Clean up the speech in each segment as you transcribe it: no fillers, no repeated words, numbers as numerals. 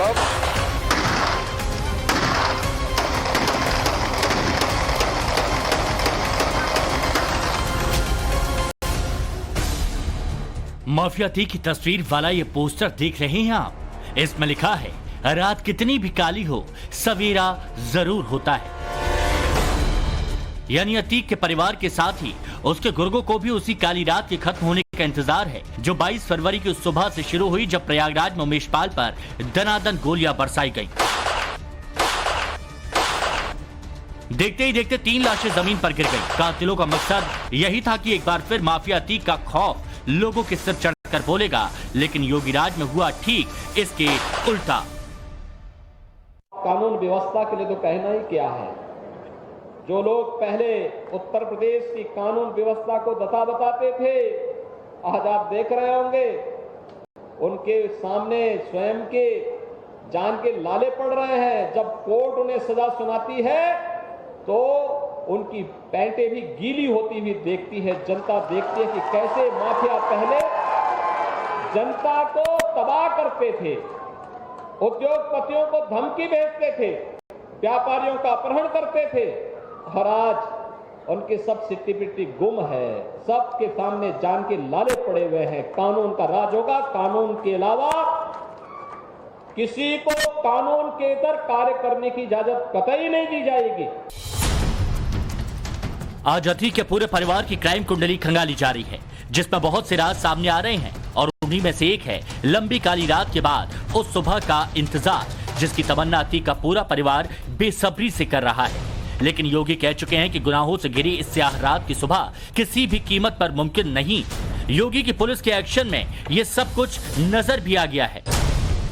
तरफ। माफिया अतीक की तस्वीर वाला ये पोस्टर देख रहे हैं आप। इसमें लिखा है, रात कितनी भी काली हो सवेरा जरूर होता है। यानी अतीक के परिवार के साथ ही उसके गुर्गों को भी उसी काली रात के खत्म होने का इंतजार है, जो 22 फरवरी की उस सुबह से शुरू हुई जब प्रयागराज में उमेश पाल पर दनादन गोलियां बरसाई गईं। देखते ही देखते 3 लाशें जमीन पर गिर गईं। कातिलों का मकसद यही था कि एक बार फिर माफिया अतीक का खौफ लोगों के सिर चढ़कर बोलेगा, लेकिन योगीराज में हुआ ठीक इसके उल्टा। कानून व्यवस्था के लिए तो कहना ही क्या है। जो लोग पहले उत्तर प्रदेश की कानून व्यवस्था को दता बताते थे, आज आप देख रहे होंगे उनके सामने स्वयं के जान के लाले पड़ रहे हैं। जब कोर्ट उन्हें सजा सुनाती है तो उनकी पैंटें भी गीली होती हुई देखती है। जनता देखती है कि कैसे माफिया पहले जनता को तबाह करते थे, उद्योगपतियों को धमकी भेजते थे, व्यापारियों का अपहरण करते थे, और आज उनकी सब सिट्टी पिट्टी गुम है। सबके सामने जान के लाले पड़े हुए हैं। कानून का राज होगा। कानून के अलावा किसी को कानून के इतर कार्य करने की इजाजत कतई नहीं दी जाएगी। आज अतीक के पूरे परिवार की क्राइम कुंडली खंगाली जा रही है, जिसमें बहुत से राज सामने आ रहे हैं और उन्हीं में से एक है लंबी काली रात के बाद उस सुबह का इंतजार, जिसकी तमन्ना अतीक का पूरा परिवार बेसब्री से कर रहा है। लेकिन योगी कह चुके हैं कि गुनाहों से घिरी इस स्याह रात की सुबह किसी भी कीमत पर मुमकिन नहीं। योगी की पुलिस के एक्शन में ये सब कुछ नजर भी आ गया है।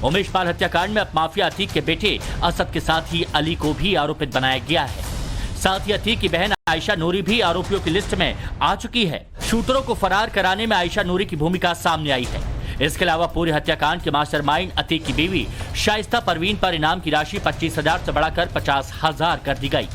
उमेश पाल हत्याकांड में अब माफिया अतीक के बेटे असद के साथ ही अली को भी आरोपित बनाया गया है। साथ ही अतीक की बहन आयशा नूरी भी आरोपियों की लिस्ट में आ चुकी है। शूटरों को फरार कराने में आयशा नूरी की भूमिका सामने आई है। इसके अलावा पूरे हत्याकांड के मास्टरमाइंड अतीक की बीवी शाइस्ता परवीन पर इनाम की राशि 25,000 से बढ़ाकर 50,000 कर दी गई।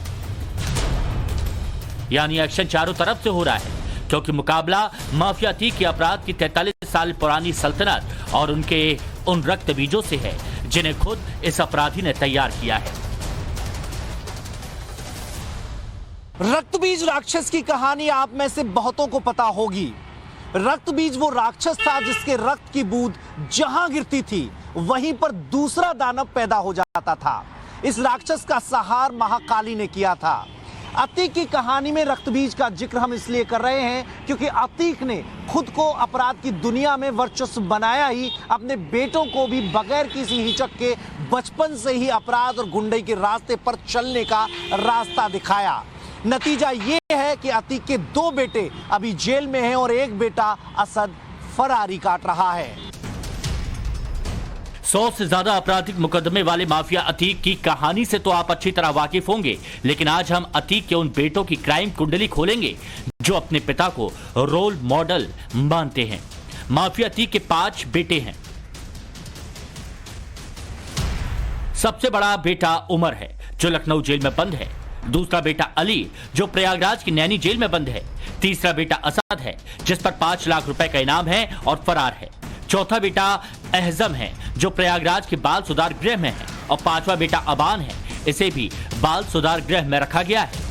यानी एक्शन चारों तरफ से हो रहा है, क्योंकि मुकाबला माफिया अतीक के अपराध की 43 साल पुरानी सल्तनत और उनके उन रक्त बीजों से है, जिन्हें खुद इस अपराधी ने तैयार किया है। रक्तबीज राक्षस की कहानी आप में से बहुतों को पता होगी। रक्तबीज वो राक्षस था जिसके रक्त की बूंद जहां गिरती थी वहीं पर दूसरा दानव पैदा हो जाता था। इस राक्षस का संहार महाकाली ने किया था। अतीक की कहानी में रक्तबीज का जिक्र हम इसलिए कर रहे हैं क्योंकि अतीक ने खुद को अपराध की दुनिया में वर्चस्व बनाया ही अपने बेटों को भी बगैर किसी हिचक के बचपन से ही अपराध और गुंडई के रास्ते पर चलने का रास्ता दिखाया। नतीजा ये है कि अतीक के 2 बेटे अभी जेल में हैं और एक बेटा असद फरारी काट रहा है। 100 से ज्यादा आपराधिक मुकदमे वाले माफिया अतीक की कहानी से तो आप अच्छी तरह वाकिफ होंगे, लेकिन आज हम अतीक के उन बेटों की क्राइम कुंडली खोलेंगे जो अपने पिता को रोल मॉडल मानते हैं। माफिया अतीक के 5 बेटे हैं। सबसे बड़ा बेटा उमर है, जो लखनऊ जेल में बंद है। दूसरा बेटा अली, जो प्रयागराज की नैनी जेल में बंद है। तीसरा बेटा असद है, जिस पर 5 लाख रुपए का इनाम है और फरार है। चौथा बेटा एहजम है, जो प्रयागराज के बाल सुधार गृह में है। और 5वां बेटा अबान है, इसे भी बाल सुधार गृह में रखा गया है।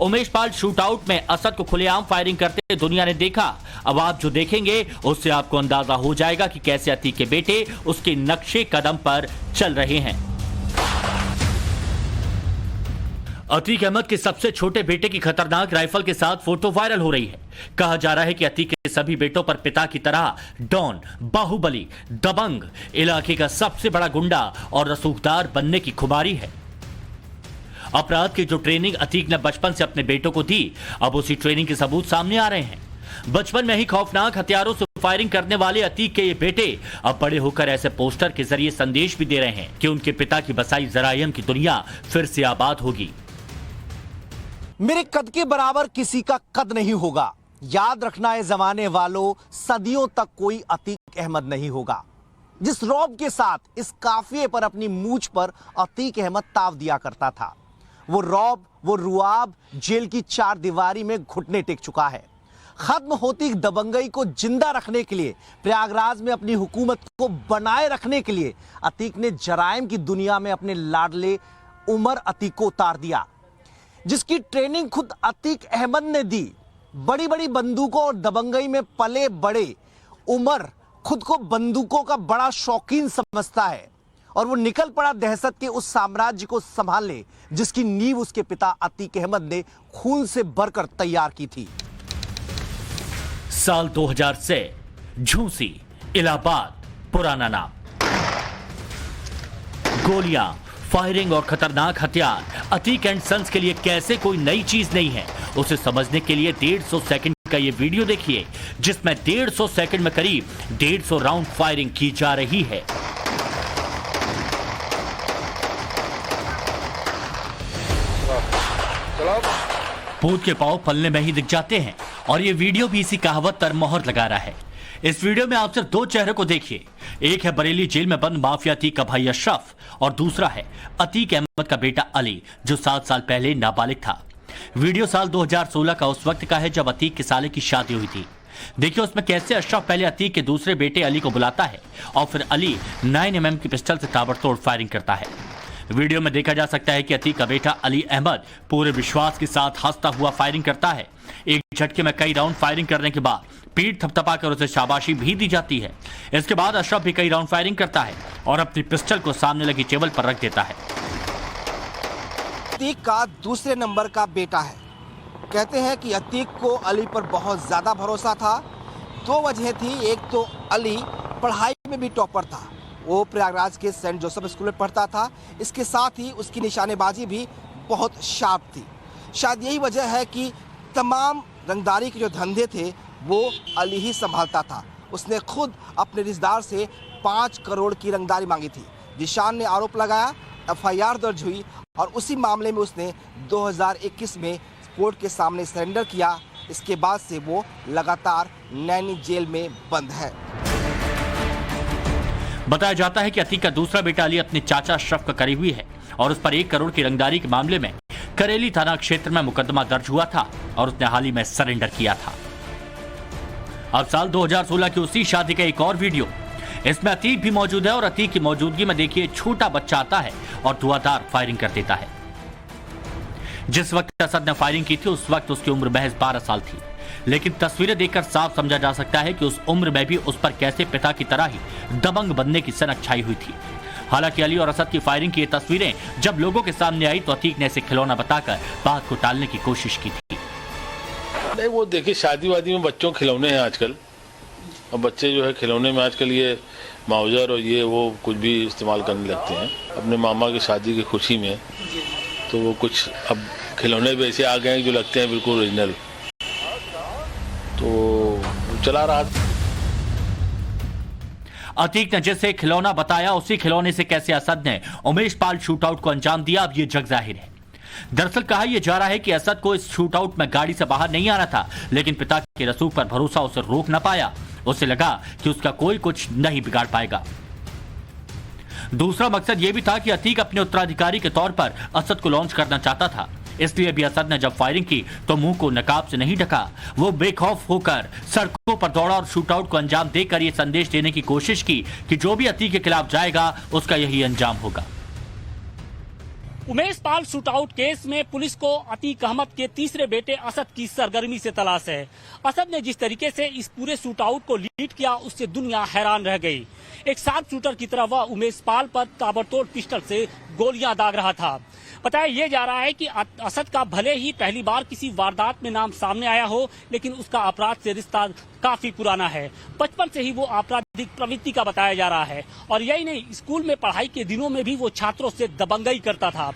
उमेश पाल शूटआउट में असद को खुलेआम फायरिंग करते दुनिया ने देखा। अब आप जो देखेंगे उससे आपको अंदाजा हो जाएगा कि कैसे अतीक के बेटे उसके नक्शे कदम पर चल रहे हैं। अतीक अहमद के सबसे छोटे बेटे की खतरनाक राइफल के साथ फोटो वायरल हो रही है। कहा जा रहा है कि अतीक के सभी बेटों पर पिता की तरह डॉन, बाहुबली, दबंग, इलाके का सबसे बड़ा गुंडा और रसूखदार बनने की खुमारी है। अपराध की जो ट्रेनिंग अतीक ने बचपन से अपने बेटों को दी, अब उसी ट्रेनिंग के सबूत सामने आ रहे हैं। बचपन में ही खौफनाक हथियारों से फायरिंग करने वाले अतीक के ये बेटे अब बड़े होकर ऐसे पोस्टर के जरिए संदेश भी दे रहे हैं कि उनके पिता की बसाई जराइम की दुनिया फिर से आबाद होगी। मेरे कद के बराबर किसी का कद नहीं होगा। याद रखना है जमाने वालों, सदियों तक कोई अतीक अहमद नहीं होगा। जिस रौब के साथ इस काफिले पर अपनी मूंछ पर अतीक अहमद ताव दिया करता था, वो रौब, वो रुआब जेल की 4 दीवारी में घुटने टेक चुका है। खत्म होती दबंगई को जिंदा रखने के लिए, प्रयागराज में अपनी हुकूमत को बनाए रखने के लिए अतीक ने जराइम की दुनिया में अपने लाडले उमर अतीक को उतार दिया, जिसकी ट्रेनिंग खुद अतीक अहमद ने दी। बड़ी बड़ी बंदूकों और दबंगई में पले बड़े उमर खुद को बंदूकों का बड़ा शौकीन समझता है और वो निकल पड़ा दहशत के उस साम्राज्य को संभालने जिसकी नींव उसके पिता अतीक अहमद ने खून से भरकर तैयार की थी। साल 2000 से झूंसी, इलाहाबाद पुराना नाम। गोलियां, फायरिंग और खतरनाक हथियार अतीक एंड सन्स के लिए कैसे कोई नई चीज नहीं है, उसे समझने के लिए 150 सेकंड का ये वीडियो देखिए, जिसमें 150 सेकंड में करीब 150 राउंड फायरिंग की जा रही है। पूत के पांव पलने में ही दिख जाते हैं और ये वीडियो भी इसी कहावत पर मोहर लगा रहा है। इस वीडियो में आप सिर्फ दो चेहरे को देखिए, एक है बरेली जेल में बंद माफिया अतीक का भाई अशरफ और दूसरा है अतीक अहमद का बेटा अली, जो 7 साल पहले नाबालिग था। वीडियो साल 2016 का उस वक्त का है जब अतीक के साले की शादी हुई थी। देखिए उसमें कैसे अशरफ पहले अतीक के दूसरे बेटे अली को बुलाता है और फिर अली 9mm की पिस्टल से ताबड़तोड़ फायरिंग करता है। वीडियो में देखा जा सकता है कि अतीक का बेटा अली अहमद पूरे विश्वास के साथ हंसता हुआ फायरिंग करता है। एक झटके में कई राउंड फायरिंग करने के बाद पीठ थपथपाकर उसे शाबाशी भी दी जाती है। इसके बाद अशरफ भी कई राउंड फायरिंग करता है और अपनी पिस्टल को सामने लगी टेबल पर रख देता है। अतीक का दूसरे नंबर का बेटा है। कहते हैं कि अतीक को अली पर बहुत ज़्यादा भरोसा था। 2 वजह थी, एक तो अली पढ़ाई में भी टॉपर था, वो प्रयागराज के सेंट जोसेफ स्कूल में पढ़ता था। इसके साथ ही उसकी निशानेबाजी भी बहुत शार्प थी। शायद यही वजह है कि तमाम रंगदारी के जो धंधे थे वो अली ही संभालता था। उसने खुद अपने रिश्तेदार से 5 करोड़ की रंगदारी मांगी थी। जिशान ने आरोप लगाया, FIR दर्ज हुई और उसी मामले में उसने 2021 में कोर्ट के सामने सरेंडर किया। इसके बाद से वो लगातार नैनी जेल में बंद है। बताया जाता है कि अतीक का दूसरा बेटा अली अपने चाचा अशरफ का करीबी है और उस पर 1 करोड़ की रंगदारी के मामले में करेली थाना क्षेत्र में मुकदमा दर्ज हुआ था और उसने हाल ही में सरेंडर किया था। अब साल 2016 की उसी शादी का एक और वीडियो, इसमें अतीक भी मौजूद है और अतीक की मौजूदगी में देखिए छोटा बच्चा आता है और धुआंधार फायरिंग कर देता है। जिस वक्त असद ने फायरिंग की थी उस वक्त उसकी उम्र महज 12 साल थी, लेकिन तस्वीरें देखकर साफ समझा जा सकता है कि उस उम्र में भी उस पर कैसे पिता की तरह ही दबंग बनने की सनक छाई हुई थी। हालांकि अली और असद की फायरिंग की ये तस्वीरें जब लोगों के सामने आई तो अतीक ने इसे खिलौना बताकर बात को टालने की कोशिश की थी। नहीं, वो देखिए शादी वादी में बच्चों खिलौने हैं आजकल, अब बच्चे जो है खिलौने में आजकल ये माउजर और ये वो कुछ भी इस्तेमाल करने लगते हैं अपने मामा की शादी की खुशी में। तो वो कुछ अब खिलौने भी ऐसे आ गए हैं जो लगते हैं बिल्कुल ओरिजिनल, तो चला रहा। अतीक ने जैसे खिलौना बताया उसी खिलौने से कैसे असद ने उमेश पाल शूटआउट को अंजाम दिया, अब ये जग जाहिर है। दरअसल कहा यह जा रहा है कि असद को इस शूटआउट में गाड़ी से बाहर नहीं आना था, लेकिन पिता के रसूख पर भरोसा उसे रोक न पाया। उसे लगा कि उसका कोई कुछ नहीं बिगाड़ पाएगा। दूसरा मकसद यह भी था कि अतीक अपने उत्तराधिकारी के तौर पर असद को लॉन्च करना चाहता था। इसलिए भी असद ने जब फायरिंग की तो मुंह को नकाब से नहीं ढका, वो बेखौफ होकर सड़कों पर दौड़ा और शूटआउट को अंजाम देकर यह संदेश देने की कोशिश की कि जो भी अतीक के खिलाफ जाएगा उसका यही अंजाम होगा। उमेश पाल शूटआउट केस में पुलिस को अतीक अहमद के तीसरे बेटे असद की सरगर्मी से तलाश है। असद ने जिस तरीके से इस पूरे शूटआउट को लीड किया उससे दुनिया हैरान रह गई। एक शार्प शूटर की तरह वह उमेश पाल पर ताबड़तोड़ पिस्टल से गोलियां दाग रहा था। बताया यह जा रहा है कि असद का भले ही पहली बार किसी वारदात में नाम सामने आया हो, लेकिन उसका अपराध से रिश्ता काफी पुराना है। बचपन से ही वो आपराधिक प्रवृत्ति का बताया जा रहा है और यही नहीं, स्कूल में पढ़ाई के दिनों में भी वो छात्रों से दबंगई करता था।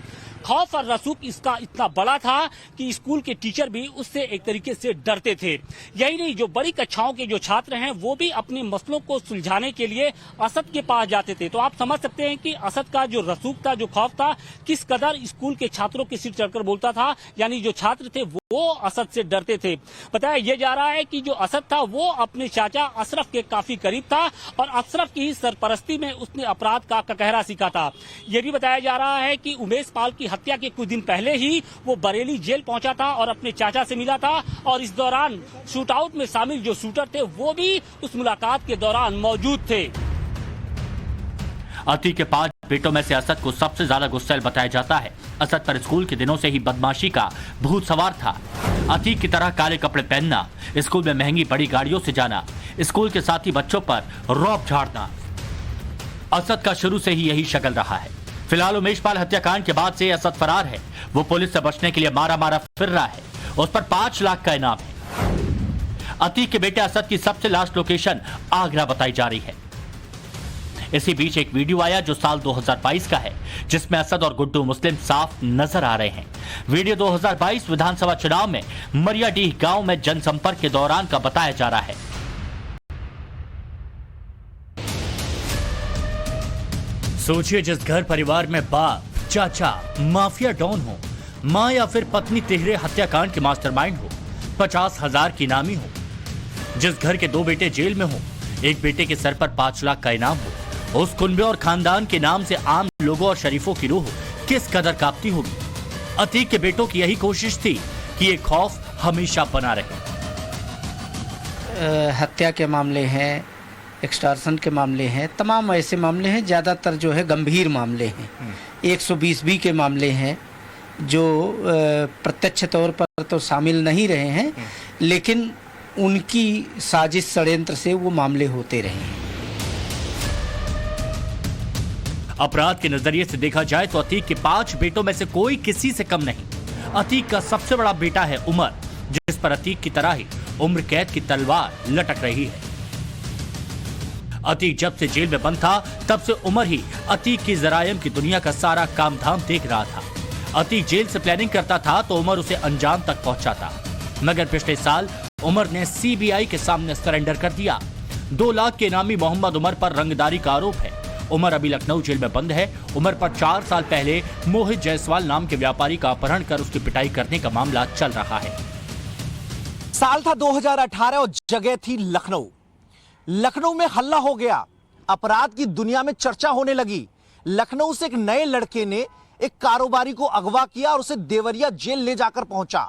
खौफ और रसूख इसका इतना बड़ा था कि स्कूल के टीचर भी उससे एक तरीके से डरते थे। यही नहीं, जो बड़ी कक्षाओं के जो छात्र हैं वो भी अपने मसलों को सुलझाने के लिए असद के पास जाते थे। तो आप समझ सकते हैं कि असद का जो रसूख था, जो खौफ था, किस कदर स्कूल के छात्रों के सिर चढ़कर बोलता था। यानी जो छात्र थे वो वो असद से डरते थे। बताया यह जा रहा है कि जो असद था वो अपने चाचा अशरफ के काफी करीब था और अशरफ की ही सरपरस्ती में उसने अपराध का ककहरा सीखा था। यह भी बताया जा रहा है कि उमेश पाल की हत्या के कुछ दिन पहले ही वो बरेली जेल पहुंचा था और अपने चाचा से मिला था और इस दौरान शूट आउट में शामिल जो शूटर थे वो भी उस मुलाकात के दौरान मौजूद थे। अतीक के 5 बेटों में से असद को सबसे ज्यादा गुस्सैल बताया जाता है। असद पर स्कूल के दिनों से ही बदमाशी का भूत सवार था। अतीक की तरह काले कपड़े पहनना, स्कूल में महंगी बड़ी गाड़ियों से जाना, स्कूल के साथी बच्चों पर रौब झाड़ना, असद का शुरू से ही यही शक्ल रहा है। फिलहाल उमेश पाल हत्याकांड के बाद से असद फरार है। वो पुलिस से बचने के लिए मारा मारा फिर रहा है। उस पर 5 लाख का इनाम है। अतीक के बेटे असद की सबसे लास्ट लोकेशन आगरा बताई जा रही है। इसी बीच एक वीडियो आया जो साल 2022 का है, जिसमें असद और गुड्डू मुस्लिम साफ नजर आ रहे हैं। वीडियो 2022 विधानसभा चुनाव में मरियाडीह गांव में जनसंपर्क के दौरान का बताया जा रहा है। सोचिए, जिस घर परिवार में बाप, चाचा माफिया डॉन हो, मां या फिर पत्नी तिहरे हत्याकांड के मास्टरमाइंड हो, 50,000 की इनामी हो, जिस घर के 2 बेटे जेल में हो, एक बेटे के सर पर 5 लाख का इनाम हो, उस कुनबे और खानदान के नाम से आम लोगों और शरीफों की रूह किस कदर कांपती होगी। अतीक के बेटों की यही कोशिश थी कि ये खौफ हमेशा बना रहे। हत्या के मामले हैं, एक्सटॉर्शन के मामले हैं, तमाम ऐसे मामले हैं, ज़्यादातर जो है गंभीर मामले हैं। 120B के मामले हैं जो प्रत्यक्ष तौर पर तो शामिल नहीं रहे हैं, लेकिन उनकी साजिश षड्यंत्र से वो मामले होते रहे हैं। अपराध के नजरिए से देखा जाए तो अतीक के 5 बेटों में से कोई किसी से कम नहीं। अतीक का सबसे बड़ा बेटा है उमर, जिस पर अतीक की तरह ही उम्र कैद की तलवार लटक रही है। अतीक जब से जेल में बंद था तब से उमर ही अतीक की जरायम की दुनिया का सारा काम धाम देख रहा था। अतीक जेल से प्लानिंग करता था तो उमर उसे अंजाम तक पहुंचाता, मगर पिछले साल उमर ने CBI के सामने सरेंडर कर दिया। 2 लाख के इनामी मोहम्मद उमर पर रंगदारी का आरोप है। उमर अभी लखनऊ जेल में बंद है। उमर पर 4 साल पहले मोहित जायसवाल नाम के व्यापारी का अपहरण कर उसकी पिटाई करने का मामला चल रहा है। साल था 2018 और जगह थी लखनऊ। लखनऊ में हल्ला हो गया, अपराध की दुनिया में चर्चा होने लगी। लखनऊ से एक नए लड़के ने एक कारोबारी को अगवा किया और उसे देवरिया जेल ले जाकर पहुंचा,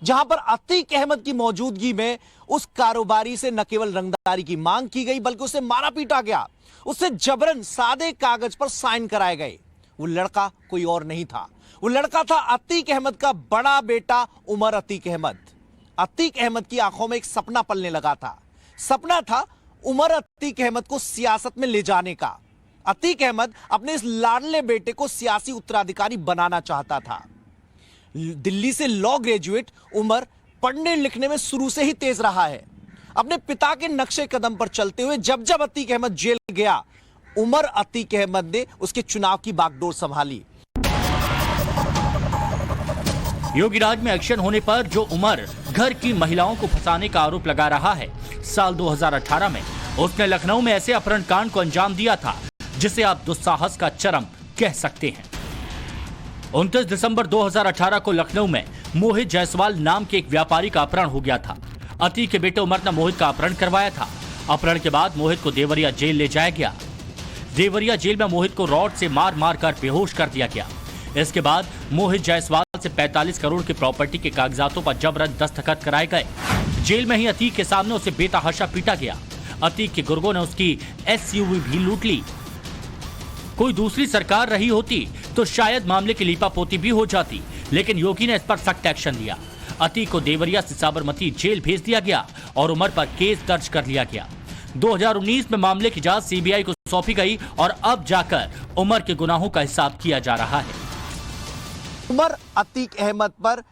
जहां पर अतीक अहमद की मौजूदगी में उस कारोबारी से न केवल रंगदारी की मांग की गई बल्कि उसे मारा पीटा गया। उससे जबरन सादे कागज पर साइन कराए गए। वो लड़का कोई और नहीं था, वो लड़का था अतीक अहमद का बड़ा बेटा उमर अतीक अहमद। अतीक अहमद की आंखों में एक सपना पलने लगा था। सपना था उमर अतीक अहमद को सियासत में ले जाने का। अतीक अहमद अपने इस लाडले बेटे को सियासी उत्तराधिकारी बनाना चाहता था। दिल्ली से लॉ ग्रेजुएट उमर पढ़ने लिखने में शुरू से ही तेज रहा है। अपने पिता के नक्शे कदम पर चलते हुए जब जब अतीक अहमद जेल गया, उमर अतीक अहमद ने उसके चुनाव की बागडोर संभाली। योगी राज में एक्शन होने पर जो उमर घर की महिलाओं को फंसाने का आरोप लगा रहा है, साल 2018 में उसने लखनऊ में ऐसे अपहरण कांड को अंजाम दिया था जिसे आप दुस्साहस का चरम कह सकते हैं। 29 दिसंबर 2018 को लखनऊ में मोहित जायसवाल नाम के एक व्यापारी का अपहरण हो गया था। अतीक के बेटे उमर ने मोहित का अपहरण करवाया था। अपहरण के बाद मोहित को देवरिया जेल ले जाया गया। देवरिया जेल में मोहित को रॉड से मार मार कर बेहोश कर दिया गया। इसके बाद मोहित जायसवाल से 45 करोड़ की प्रॉपर्टी के कागजातों पर जबरन दस्तखत कराए गए। जेल में ही अतीक के सामने उसे बेतहाशा पीटा गया। अतीक के गुर्गों ने उसकी SUV भी लूट ली। कोई दूसरी सरकार रही होती तो शायद मामले की लीपापोती भी हो जाती, लेकिन योगी ने इस पर सख्त एक्शन लिया। अतीक को देवरिया से साबरमती जेल भेज दिया गया और उमर पर केस दर्ज कर लिया गया। 2019 में मामले की जांच CBI को सौंपी गई और अब जाकर उमर के गुनाहों का हिसाब किया जा रहा है। उमर अतीक अहमद पर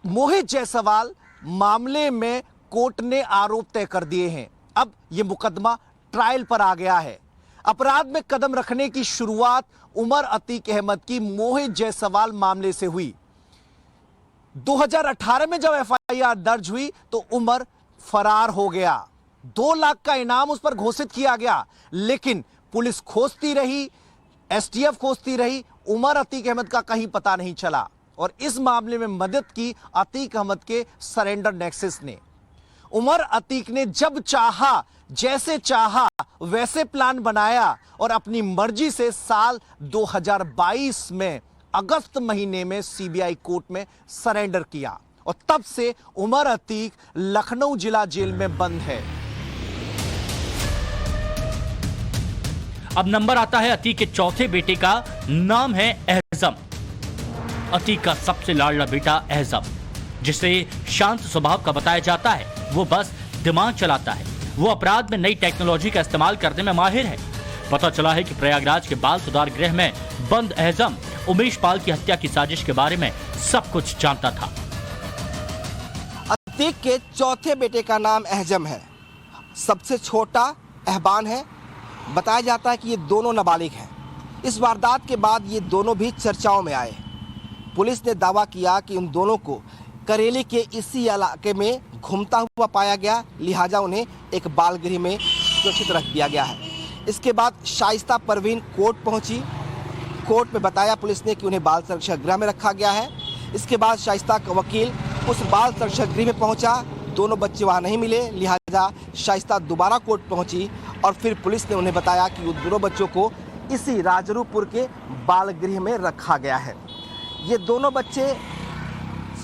मोहित जायसवाल मामले में कोर्ट ने आरोप तय कर दिए हैं। अब यह मुकदमा ट्रायल पर आ गया है। अपराध में कदम रखने की शुरुआत उमर अतीक अहमद की मोहित जायसवाल मामले से हुई। 2018 में जब FIR दर्ज हुई तो उमर फरार हो गया। 2 लाख का इनाम उस पर घोषित किया गया, लेकिन पुलिस खोजती रही, STF खोजती रही, उमर अतीक अहमद का कहीं पता नहीं चला। और इस मामले में मदद की अतीक अहमद के सरेंडर नेक्सस ने। उमर अतीक ने जब चाहा, जैसे चाहा वैसे प्लान बनाया और अपनी मर्जी से साल 2022 में अगस्त महीने में सीबीआई कोर्ट में सरेंडर किया और तब से उमर अतीक लखनऊ जिला जेल में बंद है। अब नंबर आता है अतीक के चौथे बेटे का, नाम है एहजम। अतीक का सबसे लाडला बेटा एहजम, जिसे शांत स्वभाव का बताया जाता है, वो बस दिमाग चलाता है। वो अपराध में नई टेक्नोलॉजी का इस्तेमाल करने में माहिर है। पता चला है कि प्रयागराज के बाल सुधार गृह में बंद एहजम उमेश पाल की हत्या की साजिश के बारे में सब कुछ जानता था। अतीक के चौथे बेटे का नाम एहजम है, सबसे छोटा एहबान है। बताया जाता है कि ये दोनों नाबालिग हैं। इस वारदात के बाद ये दोनों भी चर्चाओं में आए। पुलिस ने दावा किया कि उन दोनों को करेली के इसी इलाके में घूमता हुआ पाया गया, लिहाजा उन्हें एक बाल गृह में सुरक्षित रख दिया गया है। इसके बाद शाइस्ता परवीन कोर्ट पहुंची। कोर्ट में बताया पुलिस ने कि उन्हें बाल संरक्षण गृह में रखा गया है। इसके बाद शाइस्ता का वकील उस बाल संरक्षण गृह में पहुंचा। दोनों बच्चे वहां नहीं मिले, लिहाजा शाइस्ता दोबारा कोर्ट पहुंची और फिर पुलिस ने उन्हें बताया कि उन दोनों बच्चों को इसी राजरूपुर के बाल गृह में रखा गया है। ये दोनों बच्चे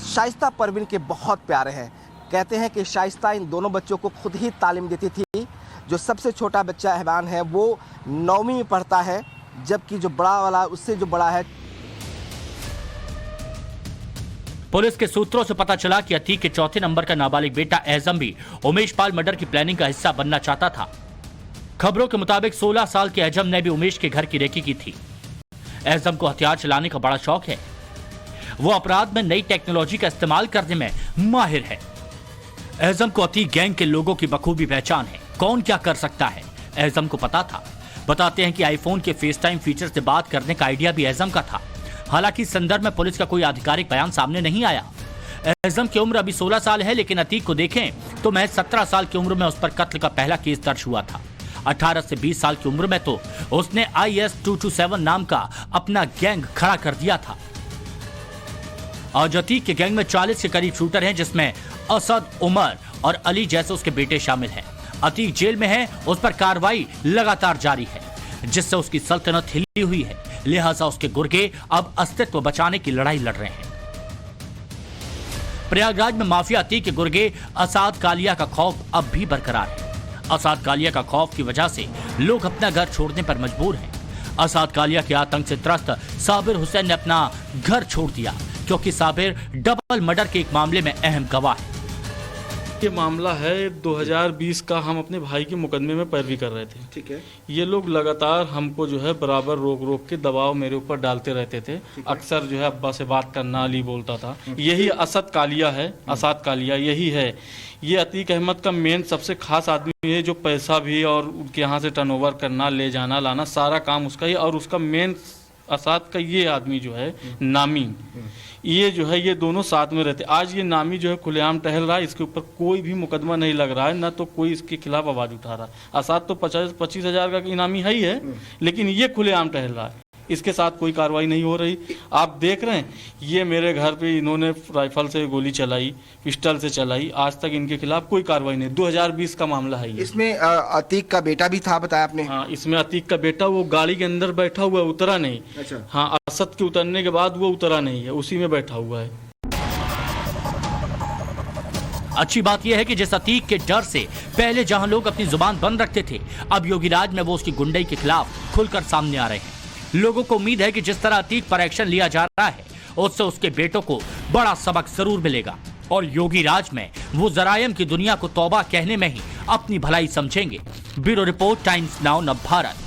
शाइस्ता परवीन के बहुत प्यारे हैं। कहते हैं कि शाइस्ता इन दोनों बच्चों को खुद ही तालीम देती थी। जो सबसे छोटा बच्चा एहबान है वो 9वीं में पढ़ता है, जबकि जो बड़ा वाला उससे जो बड़ा है। पुलिस के सूत्रों से पता चला कि अतीक के चौथे नंबर का नाबालिग बेटा एहजम भी उमेश पाल मर्डर की प्लानिंग का हिस्सा बनना चाहता था। खबरों के मुताबिक 16 साल के एहजम ने भी उमेश के घर की रेकी की थी। एहजम को हथियार चलाने का बड़ा शौक है। वो अपराध में नई टेक्नोलॉजी का इस्तेमाल करने में माहिर है। एहजम को अतीक गैंग के लोगों की बखूबी पहचान है। कौन क्या कर सकता है, एहजम को पता था। बताते हैं कि आईफोन के फेस टाइम फीचर से बात करने का आइडिया भी एहजम का था। हालांकि इस संदर्भ में पुलिस का कोई आधिकारिक बयान सामने नहीं आया। एहजम की उम्र अभी 16 साल है, लेकिन अतीक को देखें तो महज 17 साल की उम्र में उस पर कत्ल का पहला केस दर्ज हुआ था। 18 से 20 साल की उम्र में तो उसने IS-227 नाम का अपना गैंग खड़ा कर दिया था। आज अतीक के गैंग में 40 के करीब शूटर हैं, जिसमें असद, उमर और अली जैसे उसके बेटे शामिल हैं। अतीक जेल में है, उस पर कार्रवाई लगातार जारी है, जिससे उसकी सल्तनत हिली हुई है। लिहाजा उसके गुर्गे अब अस्तित्व बचाने की लड़ाई लड़ रहे हैं। प्रयागराज में माफिया अतीक के गुर्गे असाद कालिया का खौफ अब भी बरकरार है। असाद कालिया का खौफ की वजह से लोग अपना घर छोड़ने पर मजबूर हैं। असाद कालिया के आतंक से त्रस्त साबिर हुसैन ने अपना घर छोड़ दिया, क्योंकि साबिर डबल मर्डर के एक मामले में अहम गवाह है। ये मामला है 2020 का। हम अपने भाई के मुकदमे में पैरवी कर रहे थे। ठीक है। ये लोग लगातार हमको जो है बराबर रोक के दबाव मेरे ऊपर डालते रहते थे। अक्सर जो है अब्बा से बात करना, अली बोलता था। यही असद कालिया है, असाद कालिया यही है। ये अतीक अहमद का मेन सबसे खास आदमी है, जो पैसा भी और उनके यहाँ से टर्नओवर करना, ले जाना लाना, सारा काम उसका ही। और उसका मेन असाद का ये आदमी जो है नामी, ये जो है ये दोनों साथ में रहते। आज ये नामी जो है खुलेआम टहल रहा है, इसके ऊपर कोई भी मुकदमा नहीं लग रहा है, ना तो कोई इसके खिलाफ आवाज उठा रहा है। असाद तो 25 हजार का इनामी है ही है, लेकिन ये खुलेआम टहल रहा है, इसके साथ कोई कार्रवाई नहीं हो रही। आप देख रहे हैं, ये मेरे घर पे इन्होंने राइफल से गोली चलाई, पिस्टल से चलाई, आज तक इनके खिलाफ कोई कार्रवाई नहीं। 2020 का मामला है ये। इसमें अतीक का बेटा भी था, बताया आपने? हाँ, इसमें अतीक का बेटा वो गाड़ी के अंदर बैठा हुआ है, उतरा नहीं। अच्छा। हाँ, असद के उतरने के बाद वो उतरा नहीं है, उसी में बैठा हुआ है। अच्छी बात यह है कि जिस अतीक के डर से पहले जहां लोग अपनी जुबान बंद रखते थे, अब योगीराज में वो उसकी गुंडई के खिलाफ खुलकर सामने आ रहे हैं। लोगों को उम्मीद है कि जिस तरह अतीक पर एक्शन लिया जा रहा है, उससे उसके बेटों को बड़ा सबक जरूर मिलेगा और योगीराज में वो जरायम की दुनिया को तौबा कहने में ही अपनी भलाई समझेंगे। ब्यूरो रिपोर्ट, टाइम्स नाउ, नव भारत।